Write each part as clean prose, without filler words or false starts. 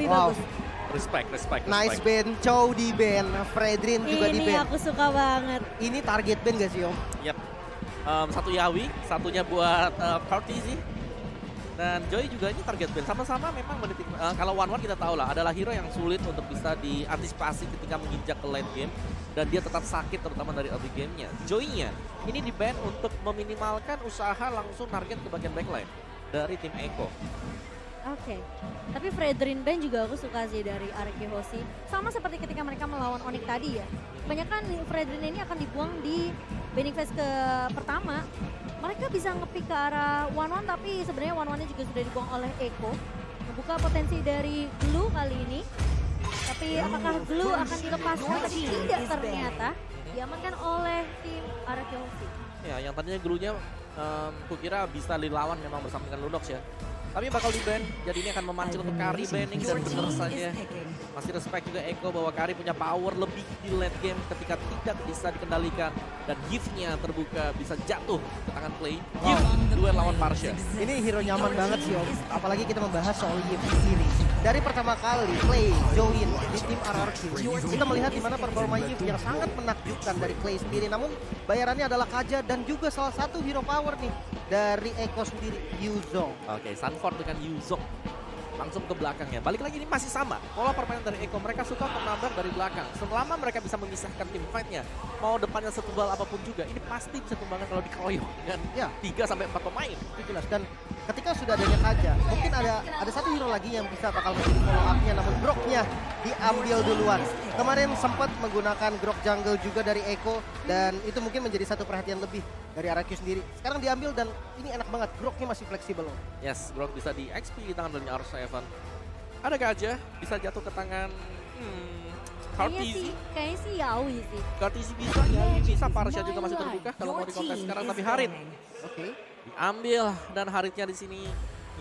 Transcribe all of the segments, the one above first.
lebih Wow. bagus. Respect. Nice ban, Chow di ban, Fredrin juga di Ini ban. aku suka banget. Ini target ban gak sih Om? Yap. Satu Yawi, satunya buat Karti sih. Dan Joy juga ini target ban. Sama-sama memang menitik. Kalau One kita tahu lah adalah hero yang sulit untuk bisa diantisipasi ketika menginjak ke late game. Dan dia tetap sakit terutama dari early game-nya. Joy-nya ini di ban untuk meminimalkan usaha langsung target ke bagian backline dari tim Echo. Oke, tapi Fredrin Band juga aku suka sih dari Arki Hoshi. Sama seperti ketika mereka melawan Onyx tadi ya. Kebanyakan Fredrin ini akan dibuang di banning phase ke pertama. Mereka bisa ngepick ke arah 1-1 tapi sebenarnya 1-1-nya juga sudah dibuang oleh Echo. Membuka potensi dari Glue kali ini. Tapi apakah Glue akan dilepaskan? Tapi tidak ternyata. Diamankan oleh tim Arki Hoshi. Ya, yang tadinya Glue-nya kukira bisa dilawan memang bersama dengan Lunox ya. Tapi bakal di-ban, jadi ini akan memancing untuk Kari banning dan benar saja. Masih respect juga Echo bahwa Kari punya power lebih di late game ketika tidak bisa dikendalikan. Dan gift-nya terbuka bisa jatuh ke tangan Play. Gift duel lawan Parsha. Ini hero nyaman banget sih Om. Apalagi kita membahas soal Yip sendiri. Dari pertama kali Clay join di tim RRQ, kita melihat di mana performa Yip yang sangat menakjubkan dari Clay sendiri. Namun bayarannya adalah Kaja dan juga salah satu hero power nih dari Echo sendiri, Yuzong. Oke, Sanford dengan Yuzong langsung ke belakangnya. Balik lagi ini masih sama. Pola permainan dari Echo, mereka suka untuk nabrak dari belakang. Selama mereka bisa memisahkan tim fight-nya, mau depannya setebal apapun juga, ini pasti bisa tumbangkan kalau dikeroyok dengan Ya. 3-4 pemain. Itu jelas. Dan ketika sudah adanya Kaja, mungkin ada satu hero lagi yang bisa bakal menjadi follow up-nya, namun Groknya diambil duluan. Kemarin sempat menggunakan Grok jungle juga dari Echo, dan itu mungkin menjadi satu perhatian lebih dari RRQ sendiri. Sekarang diambil dan ini enak banget, Groknya masih fleksibel loh. Yes, Grok bisa di XP di tangan dari R7. Ada Kaja, bisa jatuh ke tangan Kayaknya sih Yawi sih. Kartisi bisa, Yawi bisa, Parsha juga masih terbuka kalau mau di kontes sekarang. Tapi Harit Oke. diambil dan Haritnya di sini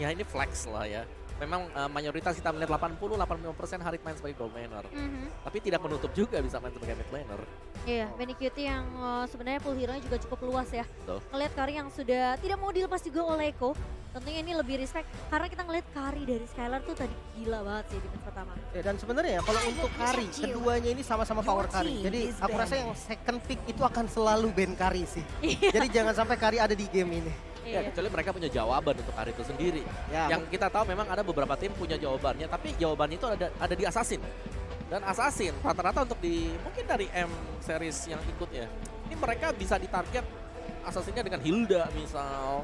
ya ini flex lah ya. Memang mayoritas kita melihat 80-85% Harit main sebagai gold laner. Tapi tidak menutup juga bisa main sebagai mid laner. Iya, Benny Cutie yang sebenarnya pool hero-nya juga cukup luas ya. Betul. Ngelihat Kari yang sudah tidak mau dilepas juga oleh Echo. Tentunya ini lebih respect karena kita ngelihat Kari dari Skylar tuh tadi gila banget sih di match pertama. Ya, dan sebenarnya ya kalau untuk Kari, keduanya ini sama-sama power Kari. Jadi aku rasa yang second pick itu akan selalu ban Kari sih. Jadi jangan sampai Kari ada di game ini. Ya, kecuali mereka punya jawaban untuk hari itu sendiri. Ya, Yang kita tahu memang ada beberapa tim punya jawabannya, tapi jawabannya itu ada di Assassin. Dan Assassin rata-rata untuk mungkin dari M series yang ikut ya, ini mereka bisa ditarget Assassinnya dengan Hilda misal,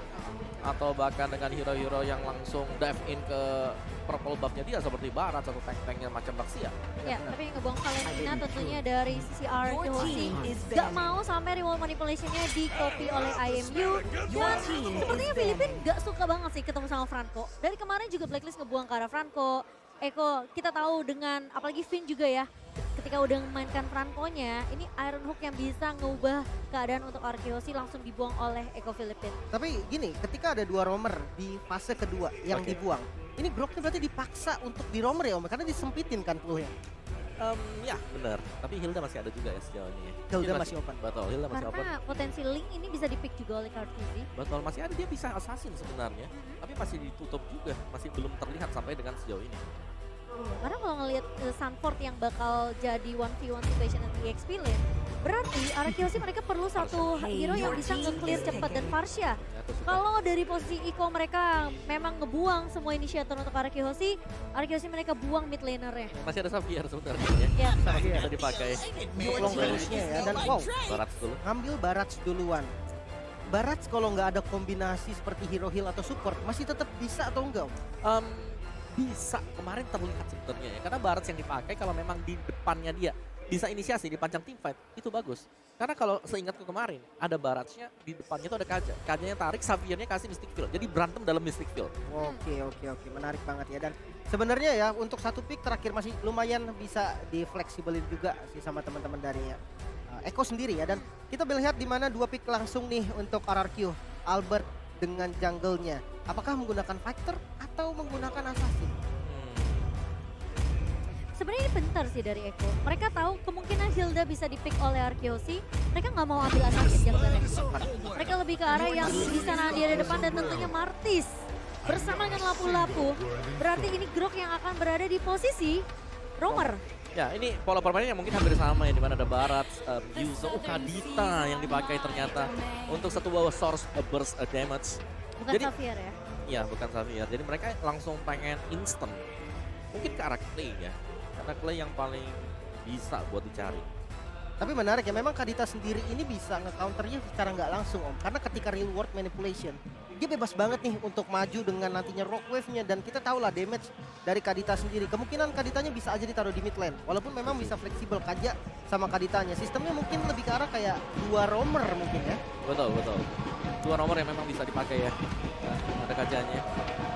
atau bahkan dengan hero-hero yang langsung dive in ke purple buff-nya dia seperti Barat atau tank-tanknya macam Baxia. Ya, tapi yang ngebuang Valentina tentunya dari sisi Arki Hoshi gak mau sampai reward manipulation-nya di copy oleh IMU. Dan sepertinya Filipin gak suka banget sih ketemu sama Franco. Dari kemarin juga Blacklist ngebuang ke arah Franco. Eko, kita tahu dengan apalagi Finn juga ya. Ketika udah memainkan Franco-nya, ini Iron Hook yang bisa ngubah keadaan untuk Arki Hoshi langsung dibuang oleh Eko Filipin. tapi gini, ketika ada dua roamer di fase kedua yang Oke. dibuang, ini Groknya berarti dipaksa untuk di roamer ya Om, karena disempitin kan peluhnya. Ya benar, tapi Hilda masih ada juga ya sejauh ini. Hilda masih open. Betul, Hilda masih open. Karena potensi Link ini bisa dipick juga oleh Kartuzi. Betul, masih ada, dia bisa assassin sebenarnya. Tapi masih ditutup juga, masih belum terlihat sampai dengan sejauh ini. Karena kalau ngelihat Sanford yang bakal jadi 1v1 situation nanti EXP lane, berarti Arki Hoshi mereka perlu satu hero yang bisa nge-clear cepat dan Farsha. Ya, itu suka. Kalau dari posisi Iko mereka memang ngebuang semua inisiator untuk Arki Hoshi mereka buang mid laner-nya. Masih ada Xavier sebenarnya ya. Ya. Bisa dipakai. Untuk long range-nya ya, dan wow, Barat dulu. ngambil Barats duluan. Barats kalau nggak ada kombinasi seperti hero heal atau support, masih tetap bisa atau enggak Om? Bisa kemarin terlihat sebenarnya ya, karena Barat yang dipakai kalau memang di depannya dia bisa inisiasi di panjang team fight itu bagus. Karena kalau seingatku kemarin ada Baratnya di depannya itu ada Kaja, Kajanya tarik, Xaviernya kasih Mystic Field, jadi berantem dalam Mystic Field. Oke, menarik banget ya. Dan sebenarnya ya untuk satu pick terakhir masih lumayan bisa difleksibelin juga sih sama teman-teman dari Echo sendiri ya. Dan kita melihat di mana dua pick langsung nih untuk RRQ, Albert dengan jungle-nya. Apakah menggunakan fighter atau menggunakan assassin? Sebenarnya ini pintar sih dari Eko. Mereka tahu kemungkinan Hilda bisa dipick oleh Arki Hoshi. Mereka nggak mau ambil assassin junglernya. Mereka lebih ke arah yang bisa nahan dia di depan dan tentunya Martis. bersama dengan lapu-lapu. Berarti ini Grok yang akan berada di posisi roamer. Ya, ini pola permainannya mungkin hampir sama ya, di mana ada Barat, Yuzo, Kadita yang dipakai ternyata untuk satu buah source burst damage. Bukan Jadi- Xavier ya. Iya, bukan Xavier. Jadi mereka langsung pengen instant. Mungkin ke arah Clay ya, karena Clay yang paling bisa buat dicari. Tapi menarik ya, memang Kadita sendiri ini bisa nge-counternya secara nggak langsung Om. Karena ketika real world manipulation, dia bebas banget nih untuk maju dengan nantinya rock wave-nya. Dan kita tahu lah damage dari Kadita sendiri. Kemungkinan Kaditanya bisa aja ditaruh di mid lane. Walaupun memang bisa fleksibel Kaja sama Kaditanya. Sistemnya mungkin lebih ke arah kayak 2 roamer mungkin ya. Betul, betul. Dua nomor yang memang bisa dipakai ya. Nah, ada kajanya.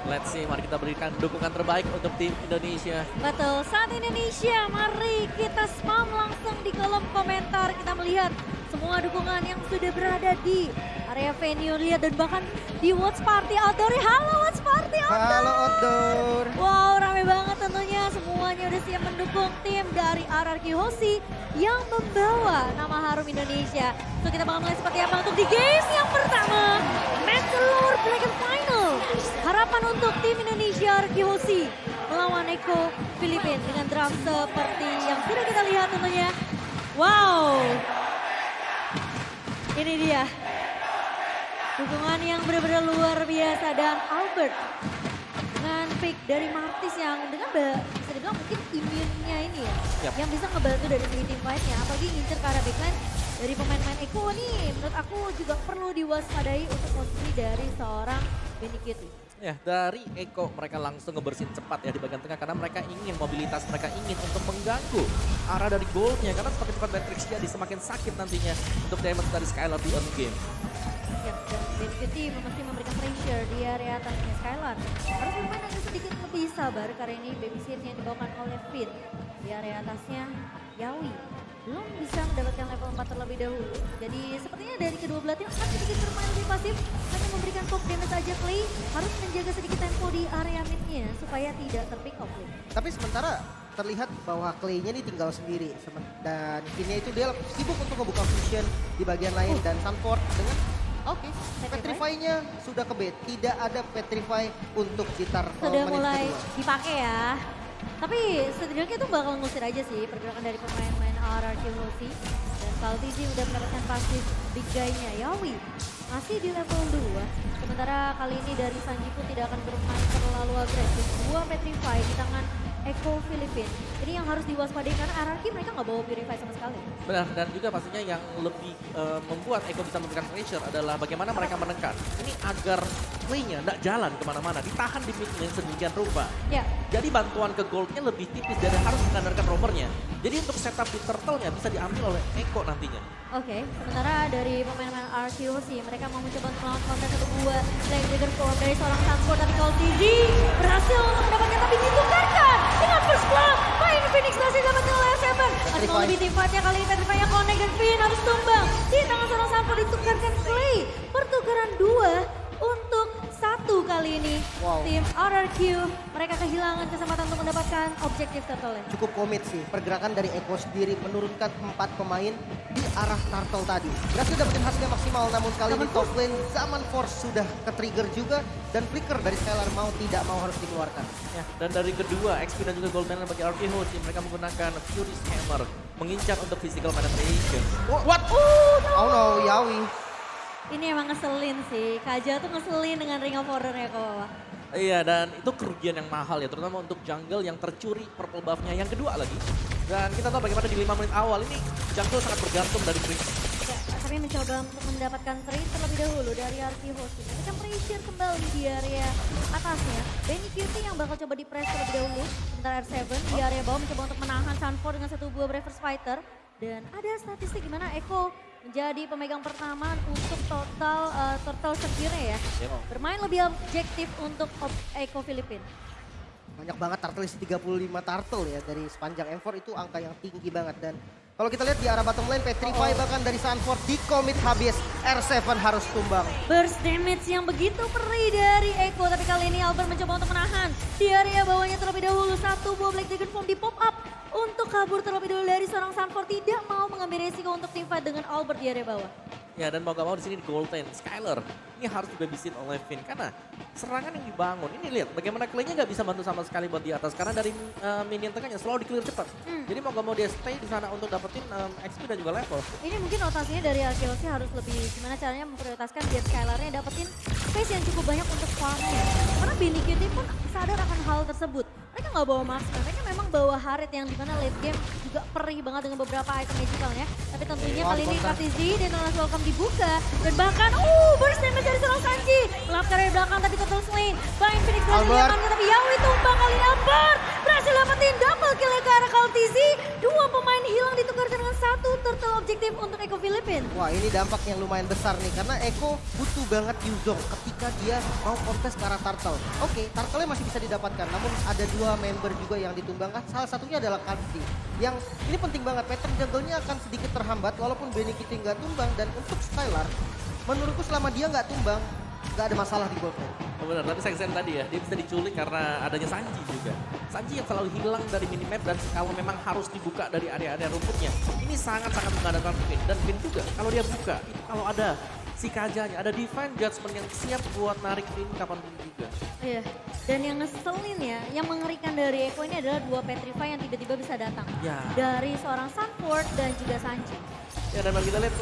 Let's see, mari kita berikan dukungan terbaik untuk tim Indonesia. Betul, saat Indonesia, mari kita spam langsung di kolom komentar. Kita melihat semua dukungan yang sudah berada di area venue, lihat dan bahkan di Watch Party Outdoor. Halo Watch Party Outdoor. Halo outdoor. Wow, rame banget tentunya. Semuanya udah siap mendukung tim dari RRQ Hoshi yang membawa nama harum Indonesia. So kita bakal mulai seperti apa untuk di games yang pertama. Match telur Bracket Final. Harapan untuk tim Indonesia RRQ Hoshi melawan Eko Filipina dengan drum seperti yang sudah kita lihat tentunya. Wow. Ini dia. Dukungan yang benar-benar luar biasa dan Albert dengan pick dari Martis yang dengan bisa dibilang mungkin imunnya ini ya. Yap. Yang bisa ngebantu dari segi team fight-nya. Apalagi ngincer ke arah backline dari pemain-pemain Eko nih. Menurut aku juga perlu diwaspadai untuk posisi dari seorang Benny Cutie. Ya, dari Eko mereka langsung ngebersihin cepat ya di bagian tengah karena mereka ingin mobilitas, mereka ingin untuk mengganggu arah dari goalnya karena semakin cepat Matrix jadi semakin sakit nantinya untuk damage dari Skylar di early game. Ya, dan Benny Cutie mesti memberikan pressure di area atasnya Skylar. Harus bermain agak sedikit lebih sabar karena ini baby seat yang dibawakan oleh Finn. Di area atasnya Yawi belum bisa mendapatkan level 4 terlebih dahulu. Jadi sepertinya dari kedua belah tim akan sedikit bermain lebih pasif. Hanya memberikan poke damage saja. Clay harus menjaga sedikit tempo di area midnya supaya tidak terpick off. Tapi sementara terlihat bahwa Clay-nya ini tinggal sendiri. Dan kini itu dia sibuk untuk membuka fusion di bagian lain. Dan Sanford dengan oke, Petrify-nya sudah ke bait. Tidak ada Petrify untuk di turtle Sudah menit mulai kedua. dipakai ya. Tapi setidaknya itu bakal ngusir aja sih pergerakan dari pemain-pemain RRQ Hoshi. Dan Kaltizi udah mendapatkan pasif big guy-nya Yawi. Masih di level 2. Sementara kali ini dari Sanji pun tidak akan bermain terlalu agresif. Dua Petrify di tangan Eko Filipina. Ini yang harus diwaspadai karena RRQ mereka nggak bawa Purify sama sekali. Benar, dan juga pastinya yang lebih membuat Eko bisa memberikan pressure adalah bagaimana mereka menekan. Ini agar Clay-nya nggak jalan kemana-mana, ditahan di mid lane sedemikian rupa. Ya, Jadi bantuan ke goldnya lebih tipis dan harus mengandalkan roamernya. Jadi untuk setup di turtle-nya bisa diambil oleh Eko nantinya. oke. Sementara dari pemain-pemain RRQ Hoshi mereka mau mencoba untuk melawan konten satu buah Drag Dragon Form dari seorang Sanford tapi Kaltizi berhasil untuk mendapatkan tapi ditukarkan dengan first blood. Main Phoenix masih dapat oleh Seven. Masih mau lebih timnya kali ini Petrify-nya connect dan Finn harus tumbang. Di tangan seorang Sanford ditukarkan Clay. Pertukaran 2 untuk 1 kali ini. Wow. Tim RRQ mereka kehilangan kesempatan untuk mendapatkan objektif turtle. Cukup komit sih. Pergerakan dari Eko sendiri menurunkan 4 pemain di arah turtle tadi. Berhasil dapetin hasilnya maksimal namun kali ini top lane Zaman Force sudah ke-trigger juga. Dan flicker dari Skylar mau tidak mau harus dikeluarkan. Ya, dan dari kedua, XP dan juga gold medal bagi RRQ Hoshi, mereka menggunakan Fury's Hammer mengincar untuk physical penetration. What? Oh no, Yawi. Ini emang ngeselin sih. Kaja tuh ngeselin dengan Ring of Horror-nya ke bawah. Iya, dan itu kerugian yang mahal ya, terutama untuk jungle yang tercuri purple buff-nya yang kedua lagi. Dan kita tahu bagaimana di 5 menit awal ini jungle sangat bergantung dari Chris. Ya, tapi mencoba untuk mendapatkan trade terlebih dahulu dari RRQ Hoshi. Mereka pressure kembali di area atasnya. Benny Cutie yang bakal coba di-press terlebih dahulu. Sementara R7 di area bawah mencoba untuk menahan Sanford dengan satu buah Bravers Fighter. Dan ada statistik di mana Eko menjadi pemegang pertama untuk total turtle secure-nya ya. Ya, Bermain lebih objektif untuk Eko Filipina. Banyak banget turtle isi 35 turtle ya dari sepanjang M4 itu angka yang tinggi banget. Dan kalau kita lihat di arah bottom lane Petrify bahkan dari Sanford di commit habis. R7 harus tumbang. Burst damage yang begitu perih dari Eko. Tapi kali ini Albert mencoba untuk menahan. Di area bawahnya terlebih dahulu. Satu buah Black Dragon Form di pop up. Untuk kabur terlebih dahulu dari seorang Sanford. Tidak mau mengambil resiko untuk teamfight dengan Albert di area bawah. Ya dan mau gak mau di sini di Golden, Skylar ini harus dibabisin oleh Finn karena serangan yang dibangun. Ini lihat bagaimana Clay-nya nggak bisa bantu sama sekali buat di atas karena dari minion tengahnya selalu di-clear cepat. Jadi mau gak mau dia stay di sana untuk dapetin XP dan juga level. Ini mungkin rotasinya dari Arkeologi harus lebih gimana caranya memprioritaskan biar Skylar-nya dapetin space yang cukup banyak untuk farming. Karena BNKT pun sadar akan hal tersebut. Mereka nggak bawa marksman, mereka memang bawa Harit yang dimana late game juga perih banget dengan beberapa item magicalnya. Tapi tentunya kali ini KTZ dan Knowledge Welcome dibuka. Dan bahkan, burst damage dari seorang Sanji. Lap dari belakang tapi total slain. Bayang Phoenix berhasil diamankan tapi Yawi tumbang kali ini Albert. Berhasil dapetin double kill ke arah KTZ. Dua pemain hilang ditukarkan dengan satu turtle objektif untuk Eko Philippines. Wah ini dampak yang lumayan besar nih karena Eko butuh banget Yuzong ketika dia mau kontes ke arah Turtle. Oke, Turtle-nya masih bisa didapatkan namun ada dua member juga yang ditumbangkan. Salah satunya adalah Kanzi. Yang ini penting banget, pattern jungle-nya akan sedikit terhambat walaupun BNKT nggak tumbang. Dan untuk Skylar, menurutku selama dia nggak tumbang, nggak ada masalah di gold lane. Oh benar, tapi Sengsen tadi ya, dia bisa diculik karena adanya Sanji juga. Sanji yang selalu hilang dari minimap dan kalau memang harus dibuka dari area-area rumputnya. Ini sangat-sangat mengandalkan Finn. Dan Finn juga, kalau dia buka, itu kalau ada si Kajanya, ada Divine Judgment yang siap buat narik Finn kapanpun juga. Iya, dan yang ngeselin ya, yang mengerikan dari Eko ini adalah dua Petrify yang tiba-tiba bisa datang. Ya. Dari seorang Sunford dan juga Sanji. Ya dan kalau kita lihat,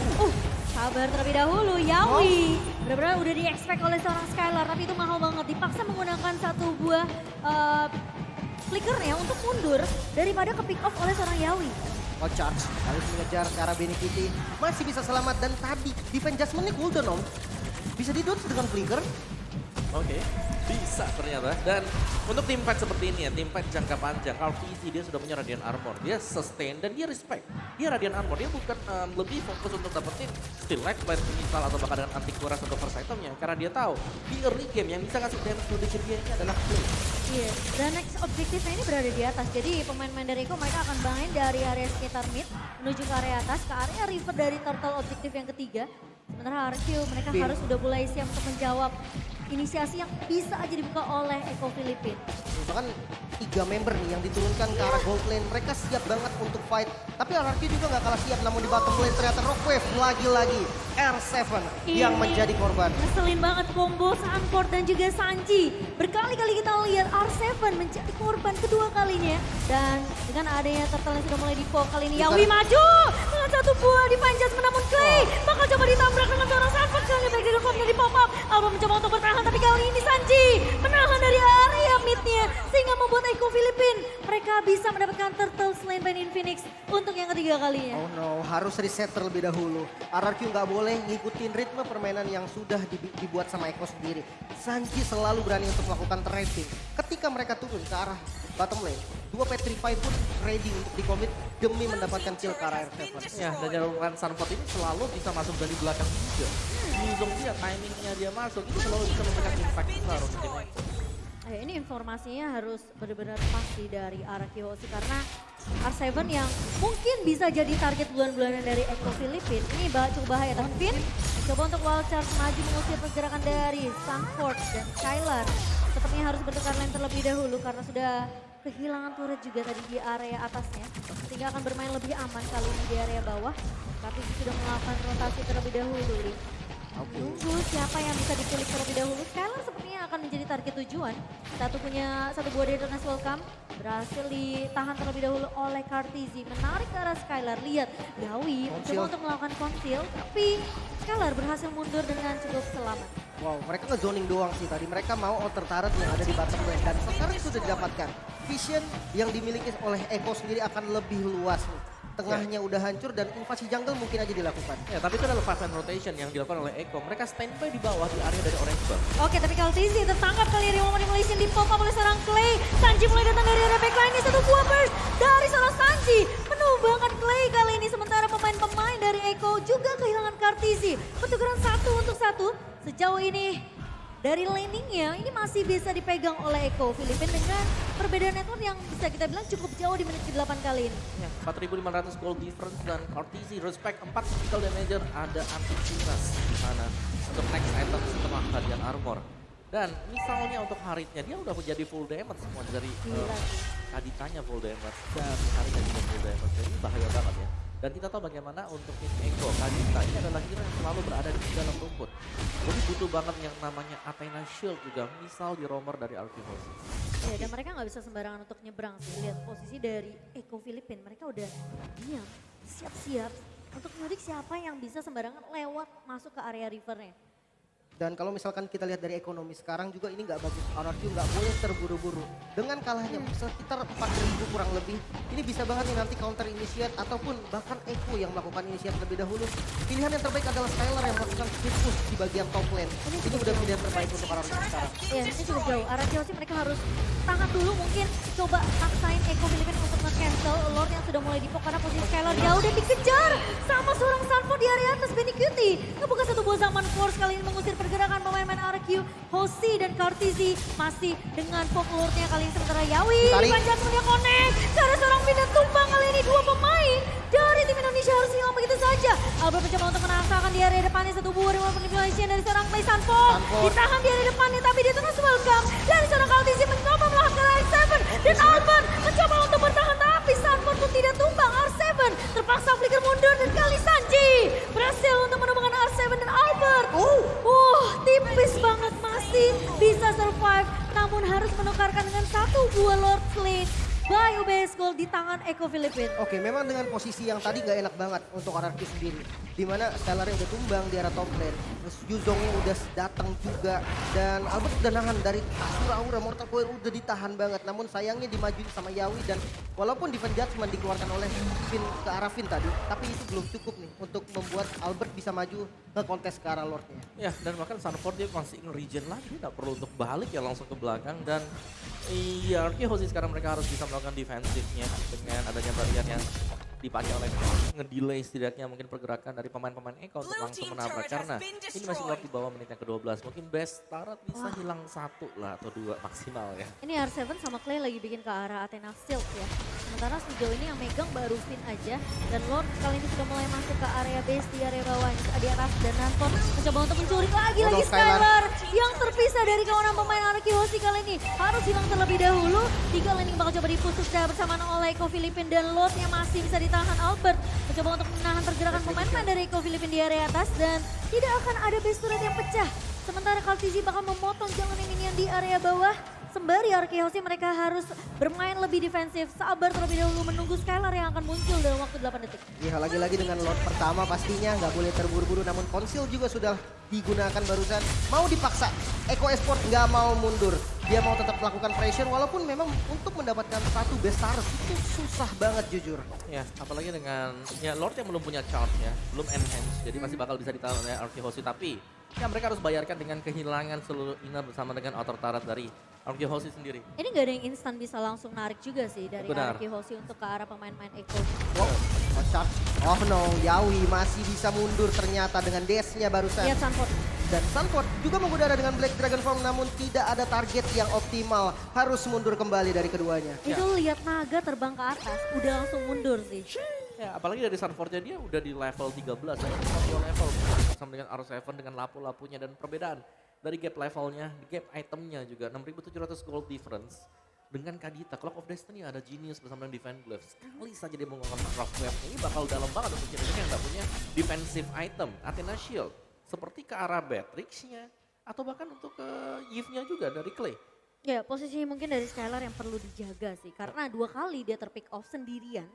Sabar terlebih dahulu, Yawi. Benar-benar udah di-expect oleh seorang Skylar, tapi itu mahal banget. Dipaksa menggunakan satu buah flickernya untuk mundur daripada ke pick off oleh seorang Yawi. Oh charge, harus mengejar ke arah BNKT. Masih bisa selamat dan tadi defense adjustment-nya cooldown om. Bisa di-dodge dengan flicker. Oke, bisa ternyata. Dan untuk tim fight seperti ini ya, tim fight jangka panjang, RTC dia sudah punya Radiant Armor. Dia sustain dan dia respect. Dia Radiant Armor, dia bukan lebih fokus untuk dapetin skill lag, player misal atau bahkan dengan anti kuras untuk first itemnya. Karena dia tahu di early game yang bisa ngasih damage to dia ini adalah Clay. Iya, dan next objektifnya ini berada di atas. Jadi pemain-pemain dari Eko mereka akan main dari area sekitar mid menuju ke area atas, ke area river dari turtle objektif yang ketiga. Sementara RQ mereka harus sudah mulai siap untuk menjawab inisiasi yang bisa aja dibuka oleh Eko Philippines. Bahkan 3 member nih yang diturunkan ke arah gold lane. Mereka siap banget untuk fight. Tapi RRQ juga nggak kalah siap. Namun di bottom lane ternyata Rockwave lagi-lagi R7 yang menjadi korban. Ngeselin banget combo Sanford dan juga Sanji. Berkali-kali kita lihat R7 menjadi korban kedua kalinya. Dan dengan adanya turtle yang sudah mulai di-poke kali ini. Yawi maju dengan satu buah Divine Judgment namun Clay bakal coba ditabrak dengan seorang Sanford. Kali back dari Rockwave di pop up. Alba mencoba untuk bertahan tapi kali ini Sanji menahan dari area midnya. Sehingga membuat Eko Philippines mereka bisa mendapatkan turtle slain by Infinix untuk yang ketiga kalinya. Oh no, harus reset terlebih dahulu. RRQ nggak boleh ngikutin ritme permainan yang sudah dibuat sama Eko sendiri. Sanji selalu berani untuk melakukan trapping. Ketika mereka turun ke arah bottom lane, dua Petrify pun ready untuk dikomit demi mendapatkan kill ke arah R7. Ya, dan jalan Sanford ini selalu bisa masuk dari belakang juga. Yuzong dia, timingnya dia masuk, itu selalu bisa memberikan impact besar untuk tim Eko. Ini informasinya harus benar-benar pasti dari arah Kiyoshi karena R7 yang mungkin bisa jadi target bulan-bulanan dari Eko Philippines. Ini cukup bahaya, tapi Finn coba untuk wild charge maju mengusir pergerakan dari Sanford dan Skylar. Sepertinya harus bertukar lane terlebih dahulu karena sudah kehilangan turret juga tadi di area atasnya. Sehingga akan bermain lebih aman kali ini di area bawah. Tapi sudah melakukan rotasi terlebih dahulu. Tunggu siapa yang bisa diculik terlebih dahulu. Skylar sepertinya akan menjadi target tujuan. Satu buah Darkness Welcome berhasil ditahan terlebih dahulu oleh Kartizi. Menarik ke arah Skylar. Lihat Yawi mencoba untuk melakukan conceal. Tapi Skylar berhasil mundur dengan cukup selamat. Wow, mereka nge-zoning doang sih tadi. Mereka mau outer turret yang ada di bottom lane. Dan sekarang sudah didapatkan. Vision yang dimiliki oleh Eko sendiri akan lebih luas nih. Tengahnya udah hancur dan invasi jungle mungkin aja dilakukan. Ya, tapi itu adalah 5-man rotation yang dilakukan oleh Eko. Mereka standby di bawah di area dari Orange Buff. Oke, tapi kalau Tizi tertangkap kali ini momen demolition di pop up oleh seorang Clay. Sanji mulai datang dari area backline. Ini satu buah burst dari seorang Sanji. Menumbangkan Clay kali ini. Sementara pemain-pemain dari Eko juga kehilangan Kartizi. Pertukaran 1 untuk 1. Sejauh ini dari laningnya ini masih bisa dipegang oleh Eko Philippines dengan perbedaan network yang bisa kita bilang cukup jauh di menit ke-8 kali ini. Ya, 4.500 gold difference dan Cortese respect 4 physical damager, ada anti-curas di sana untuk next item setelah Radiant Armor. Dan misalnya untuk Haritnya dia udah menjadi full damage semua dari Kaditanya full damage dan Haritnya juga full damage. Jadi bahaya banget ya. Dan kita tahu bagaimana untuk tim Echo, Kadita ini adalah hero yang selalu berada di dalam rumput. Jadi butuh banget yang namanya Athena Shield juga, misal di roamer dari Arkehosi. Ya, dan mereka nggak bisa sembarangan untuk nyebrang sih. Lihat posisi dari Echo Filipin, mereka udah diam, siap-siap untuk nyurik siapa yang bisa sembarangan lewat masuk ke area rivernya. Dan kalau misalkan kita lihat dari ekonomi sekarang juga ini nggak bagus. RRQ nggak boleh terburu-buru. Dengan kalahnya sekitar 4.000 kurang lebih, ini bisa banget nih nanti counter initiate ataupun bahkan Echo yang melakukan initiate lebih dahulu. Pilihan yang terbaik adalah Skylar yang melakukan speed push di bagian top lane. Ini udah pilihan terbaik untuk RRQ sekarang. Ya, ini cukup jauh. RRQ sih mereka harus tahan dulu, mungkin coba maksain Echo Filipin untuk nge-cancel Lord yang sudah mulai dipok karena posisi Skylar jauh dan dikejar sama seorang Sanford di area atas. Benny Cutie ngebuka satu buah zaman force kali ini mengusir pergerakan pemain-pemain RRQ. Hoshi dan Kartizi masih dengan folklore-nya kali ini, sementara Yawi panjang punya connect. Cara seorang pindah tumbang kali ini, dua pemain dari tim Indonesia harus hilang begitu saja. Albert mencoba untuk menangsakan di area depannya satu buah dengan manipulation dari seorang play Sanford. Ditahan di area depannya tapi dia terus welcome. Dari seorang Kartizi mencoba melakukan R7 dan Albert mencoba untuk bertahan tapi Sanford pun tidak tumbang. R7 terpaksa flicker mundur dan kali Sanji berhasil untuk menemukan R7 dan Albert. Tipis banget masih bisa survive namun harus menukarkan dengan satu buah Lord Slate by UBS Gold di tangan Echo Filipin. Oke, memang dengan posisi yang tadi nggak enak banget untuk RRQ sendiri. Dimana Skylarnya udah tumbang di arah top lane. Terus Yuzongnya udah datang juga. Dan Albert udah nahan dari Asura Aura. Mortal Coil udah ditahan banget. Namun sayangnya dimajuin sama Yawi. Dan walaupun Defense Judgment dikeluarkan oleh Finn ke arah Finn tadi. Tapi itu belum cukup nih untuk membuat Albert bisa maju ke kontes ke arah Lordnya. Ya, dan bahkan Sanford dia masih in-regen lagi, nggak perlu untuk balik ya langsung ke belakang. Dan iya, Arkehosi sekarang mereka harus bisa melakukan defensifnya dengan adanya barrier yang dipakai oleh ngedelay setidaknya mungkin pergerakan dari pemain-pemain Echo untuk langsung menabrak karena ini masih waktu di bawah menit yang ke-12. Mungkin best Tarot bisa hilang satu lah atau dua maksimal ya. Ini R7 sama Clay lagi bikin ke arah Athena Shield ya. Sementara sejauh ini yang megang baru Finn aja dan Lord kali ini sudah mulai masuk ke area base di area bawah di atas dan Nanton mencoba untuk mencuri lagi Skylar yang terpisah dari kawanan pemain Arkehosi kali ini harus hilang terlebih dahulu. Tiga lane bakal coba diputus bersamaan oleh Echo Filipin dan Lord yang masih bisa ditahan. Albert mencoba untuk menahan pergerakan pemain-pemain dari Echo Filipin di area atas dan tidak akan ada base turret yang pecah. Sementara Kartizi bakal memotong jalan minion di area bawah. Sembari Arkehosi mereka harus bermain lebih defensif. Sabar terlebih dahulu menunggu Skylar yang akan muncul dalam waktu 8 detik. Iya, lagi-lagi dengan Lord pertama pastinya nggak boleh terburu-buru. Namun Conceal juga sudah digunakan barusan. Mau dipaksa, Echo Esport nggak mau mundur. Dia mau tetap melakukan pressure walaupun memang untuk mendapatkan satu best Tarot itu susah banget jujur. Ya, apalagi dengan ya Lord yang belum punya charge ya, belum enhance. Jadi masih bakal bisa ditahan oleh Arkehosi. Tapi ya mereka harus bayarkan dengan kehilangan seluruh inner bersama dengan outer turret dari Arkehosi sendiri. Ini gak ada yang instan bisa langsung narik juga sih dari Arkehosi untuk ke arah pemain-pemain Echo. Oh no, Yawi masih bisa mundur ternyata dengan dash-nya barusan. Lihat Sanford. Dan Sanford juga mengudara dengan Black Dragon Form namun tidak ada target yang optimal. Harus mundur kembali dari keduanya. Itu lihat naga terbang ke atas, udah langsung mundur sih. Ya, apalagi dari Sanfordnya dia udah di level 13 ya, dua level sama dengan R7 dengan lapu-lapunya dan perbedaan dari gap levelnya, gap itemnya juga 6.700 gold difference dengan Kadita. Clock of Destiny ada Genius bersama dengan Divine Glaive. Sekali saja dia menggunakan Rough Web ini bakal dalam banget untuk Genius yang nggak punya defensive item, Athena Shield. Seperti ke arah Beatrix-nya atau bahkan untuk ke Yves-nya juga dari Clay. Ya, posisinya mungkin dari Skylar yang perlu dijaga sih karena 2 kali dia terpick off sendirian.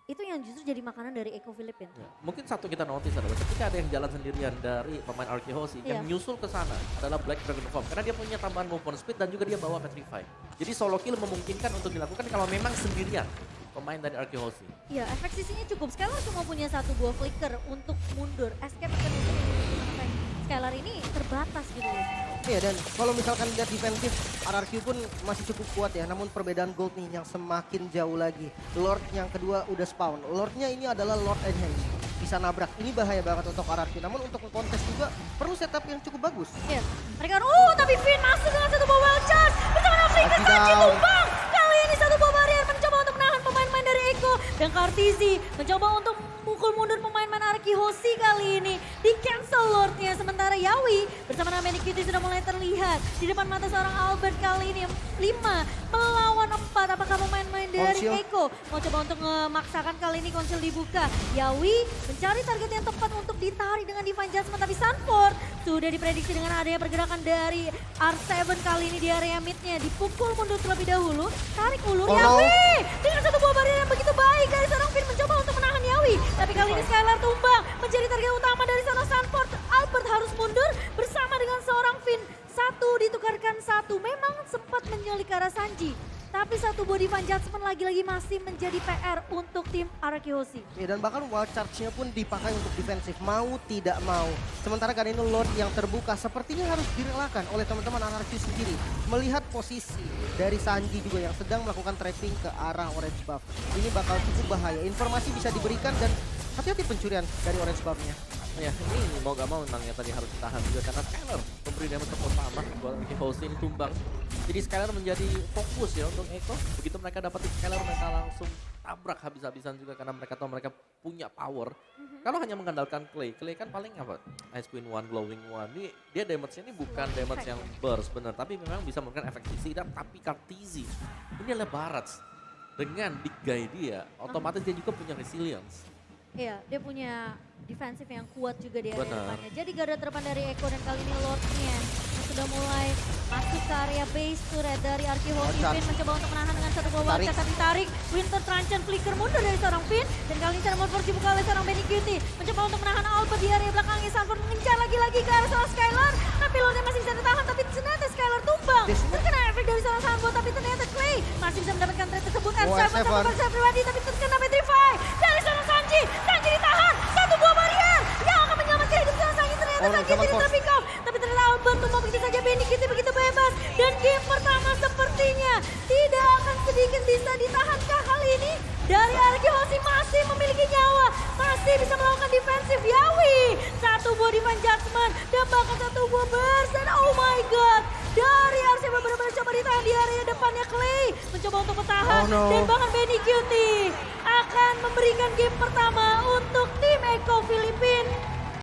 Itu yang justru jadi makanan dari Echo Filipin. Ya, mungkin satu kita notice adalah ketika ada yang jalan sendirian dari pemain Arkehosi yang nyusul ke sana adalah Black Dragon Form karena dia punya tambahan movement speed dan juga dia bawa Petrify. Jadi solo kill memungkinkan untuk dilakukan kalau memang sendirian pemain dari Arkehosi. Ya, efek sisinya cukup. Skylar cuma punya satu buah flicker untuk mundur. Escape akan sampai Skylar ini terbatas gitu loh. Iya, dan kalau misalkan lihat defensif, RRQ pun masih cukup kuat ya. Namun perbedaan gold nih yang semakin jauh lagi. Lord yang kedua udah spawn. Lordnya ini adalah Lord Enhance. Bisa nabrak. Ini bahaya banget untuk RRQ. Namun untuk kontes juga perlu setup yang cukup bagus. Iya, mereka tapi Finn masuk dengan satu buah wild charge. Bersama Flicker Sanji tumbang. Kali ini satu buah barrier mencoba untuk menahan pemain-pemain dari Echo. Dan Kartizi mencoba untuk mukul mundur pemain-pemain Arkehosi kali ini. Di cancel Lordnya. Sementara Yawi bersama dengan Benny Cutie sudah mulai terlihat. Di depan mata seorang Albert kali ini. 5 melawan lawan 4. Apakah pemain-pemain dari Konsil. Eko mau coba untuk memaksakan kali ini konsil dibuka. Yawi mencari target yang tepat untuk ditarik dengan Divine Judgment. Tapi Sanford sudah diprediksi dengan adanya pergerakan dari R7 kali ini di area midnya. Dipukul mundur terlebih dahulu. Tarik ulur Oh, no. Yawi dengan satu buah barrier yang begitu baik dari seorang Finn mencoba untuk menahan Yawi. Tapi kali ini Skylar tumbang menjadi target utama dari seorang Sanford. Albert harus mundur bersama dengan seorang Finn. Satu ditukarkan satu. Memang sempat menyulik ke arah Sanji. Tapi satu buah Divine Judgment lagi-lagi masih menjadi PR untuk tim Araki Hoshi. Ya, dan bahkan wild charge-nya pun dipakai untuk defensif, mau tidak mau. Sementara kan ini Lord yang terbuka sepertinya harus direlakan oleh teman-teman Anarki sendiri. Melihat posisi dari Sanji juga yang sedang melakukan trapping ke arah orange buff. Ini bakal cukup bahaya, informasi bisa diberikan dan hati-hati pencurian dari orange buff-nya. Ya, ini mau gak mau memang ya tadi harus ditahan juga karena Skylar memberi damage terutama buat Araki Hoshi ini tumbang. Jadi Skylar menjadi fokus ya untuk Eko. Begitu mereka dapetin Skylar mereka langsung tabrak habis-habisan juga karena mereka tahu mereka punya power. Kalau hanya mengandalkan Clay kan paling apa? Ice Queen One, Glowing One. Ini dia damage-nya ini bukan damage yang burst bener, tapi memang bisa memberikan efek sisi dan tapi Kartizi. Ini adalah Barats. Dengan big guy dia, otomatis dia juga punya resilience. Iya, dia punya defensif yang kuat juga di area Benar. depannya. Jadi garda terdepan dari Eko dan kali ini Lordnya yang sudah mulai masuk ke area base turret dari Arki Hoshi. Loncat. Finn mencoba untuk menahan dengan satu buah Tarik. wildcat tapi tarik. Winter Truncheon flicker mundur dari seorang Finn. Dan kali ini Ceremon Force dibuka oleh seorang Benny Cutie. Mencoba untuk menahan Albert di area belakangnya. Sanford mengejar lagi-lagi ke arah seorang Skylar. Tapi Lordnya masih bisa ditahan tapi ternyata Skylar tumbang. Terkena efek dari seorang Sanford tapi ternyata Clay masih bisa mendapatkan trade tersebut. Oh, R7 R7. sama Barca pribadi tapi terkena Petrify. Dari seorang Sanji. Sanji ditahan. Satu buah barrier yang akan menyelamatkan hidup seorang Sanji. Ternyata Oh, Sanji zaman tidak force. terpick off. Tapi ternyata Albert tumbang begitu saja. Benny Cutie begitu bebas. Dan game pertama sepertinya tidak akan sedikit bisa ditahankah kali ini. Dari Arki Hoshi masih memiliki nyawa. Masih bisa melakukan defensif. Yawi. Satu buah Divine Judgment. Dan bahkan satu buah burst. Dan oh my god. Dari RCB benar-benar coba ditahan di area depannya Clay. Mencoba untuk bertahan. Oh, no. Dan bahkan Benny Cutie akan memberikan game pertama